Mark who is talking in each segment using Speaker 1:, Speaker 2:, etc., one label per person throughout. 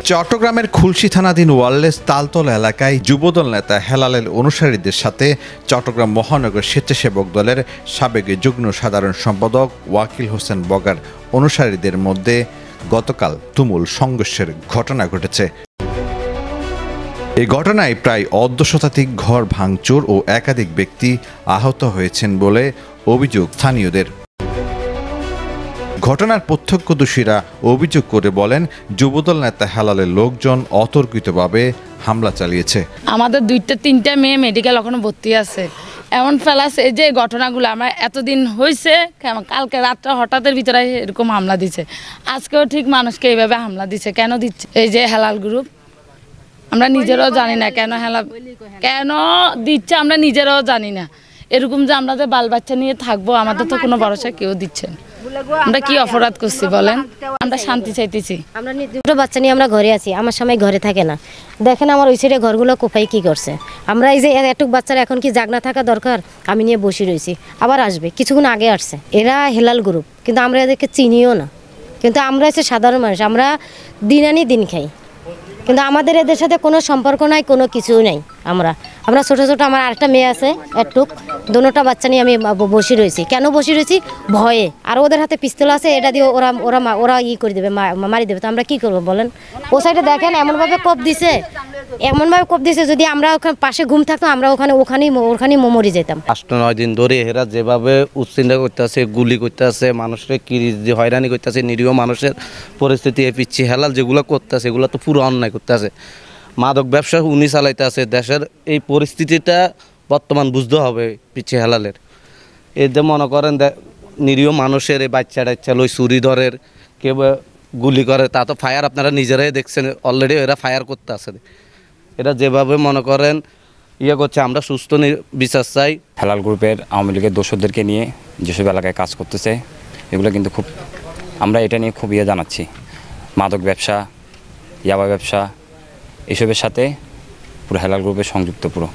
Speaker 1: চট্টগ্রামের খুলশী থানাধীন ওয়ারলেস তালতলা এলাকায় যুবদল নেতা হেলালের অনুসারীদের সাথে চট্টগ্রাম মহানগর স্বেচ্ছাসেবক দলের সাবেক যুগ্ম সাধারণ সম্পাদক ওয়াকিল হোসেন বগার অনুসারীদের মধ্যে গতকাল তুমুল সংঘর্ষের ঘটনা ঘটেছে। এই ঘটনায় প্রায় অর্ধশতাধিক ঘর ভাঙচুর ও একাধিক ব্যক্তি আহত হয়েছেন বলে অভিযোগ স্থানীয়দের। ঘটনার প্রত্যক্ষদর্শীরা অভিযোগ করে বলেন, যুবদল নেতা হেলালের লোকজন অতর্কিতভাবে হামলা চালিয়েছে।
Speaker 2: আমাদের 2-3টা মেয়ে মেডিকেল এখনো ভর্তি আছে। এমন ফেলাছে এই যে ঘটনাগুলো আমরা এতদিন হয়েছে, কালকে রাতটা হঠাৎের ভিতরে এরকম হামলা দিছে, আজকেও ঠিক মানুষকে এইভাবে হামলা দিছে। কেন দিচ্ছে? এই যে হেলাল গ্রুপ, আমরা নিজেরাও জানি না কেন দিচ্ছে, আমরা নিজেরাও জানি না। এরকম যে আমরা যে বাল বাচ্চা নিয়ে থাকবো, আমাদের তো কোনো ভরসা কেউ দিচ্ছে না। আমরা কি অপরাধ করছি বলেন? আমরা শান্তি চাইতেছি।
Speaker 3: আমরা দুটো বাচ্চা নিয়ে আমরা ঘরে আছি, আমার স্বামী ঘরে থাকে না। দেখেন আমার ওই সাইডে ঘরগুলো কোপাই কি করছে। আমরা এই যে এতটুক বাচ্চারা এখন কি জাগনা থাকা দরকার, আমি নিয়ে বসে রয়েছি। আবার আসবে, কিছুক্ষণ আগে আসছে। এরা হেলাল গ্রুপ, কিন্তু আমরা এদেরকে চিনিও না। কিন্তু আমরা হচ্ছে সাধারণ মানুষ, আমরা দিন আনি দিন খাই, কিন্তু আমাদের এদের সাথে কোনো সম্পর্ক নাই, কোনো কিছু নাই। আমরা ছোট ছোট, আমার আরেকটা মেয়ে আছে একটুক, দুটোটা বাচ্চা নিয়ে আমি বসে রয়েছি। কেন বসে রয়েছি? ভয়ে। আর ওদের হাতে পিস্তল আছে, এটা দিয়ে ওরা করে দেবে, মারি দেবে। তো আমরা কি করবো বলেন? ও সাইডে দেখেন এমনভাবে কোপ দিছে, যদি আমরা ওখানে পাশে ঘুম থাকতাম, আমরা ওখানেই মরি যেতাম।
Speaker 4: 8-9 দিন ধরে এরা যেভাবে উচ্চিন্তা করতেছে, গুলি করতেছে, মানুষের হয়রানি করতেছে, নিরীহ মানুষের পরিস্থিতি পিচ্ছি। হেলাল যেগুলো করতেছে এগুলো তো পুরো অন্যায় করতেছে। মাদক ব্যবসা উনি চালাইতে আছে। দেশের এই পরিস্থিতিটা বর্তমান বুঝতে হবে পিছিয়ে হেলালের। এতে মনে করেন নিরীহ মানুষের এই বাচ্চা লই চুরি ধরের, কেউ গুলি করে, তা তো ফায়ার আপনারা নিজেরাই দেখছেন, অলরেডি এরা ফায়ার করতে আছে। এটা যেভাবে মনে করেন করছে, আমরা সুস্থ বিচার চাই।
Speaker 5: হেলাল গ্রুপের আওয়ামী লীগের দোসরদেরকে নিয়ে যেসব এলাকায় কাজ করতেছে, এগুলো কিন্তু আমরা এটা নিয়ে খুব জানাচ্ছি। মাদক ব্যবসা, ইয়াবা ব্যবসা, এসবের সাথে পুরো হেলাল গ্রুপের সংযুক্ত পুরো।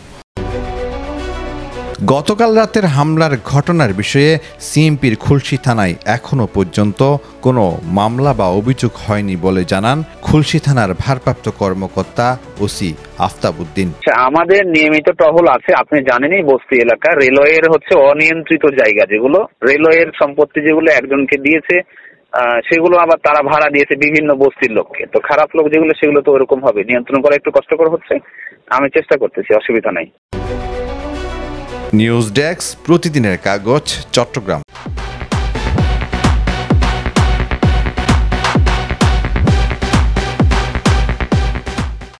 Speaker 1: গতকাল রাতের হামলার ঘটনার বিষয়ে সিএমপির খুলশী থানায় এখনো পর্যন্ত কোনো মামলা বা অভিযোগ হয়নি বলে জানান খুলশী থানার ভারপ্রাপ্ত কর্মকর্তা ওসি আফতাব উদ্দিন।
Speaker 6: আমাদের নিয়মিত টহল আছে, আপনি জানেনই বস্তি এলাকা রেলওয়ের অনিয়ন্ত্রিত জায়গা, যেগুলো রেলওয়ের সম্পত্তি যেগুলো একজনকে দিয়েছে, সেগুলো আবার তারা ভাড়া দিয়েছে বিভিন্ন বস্তির লোককে। তো খারাপ লোক যেগুলো, সেগুলো তো ওরকম হবে, নিয়ন্ত্রণ করা একটু কষ্টকর হচ্ছে। আমি চেষ্টা করতেছি, অসুবিধা নাই।
Speaker 1: নিউজ ডেস্ক, প্রতিদিনের কাগজ, চট্টগ্রাম।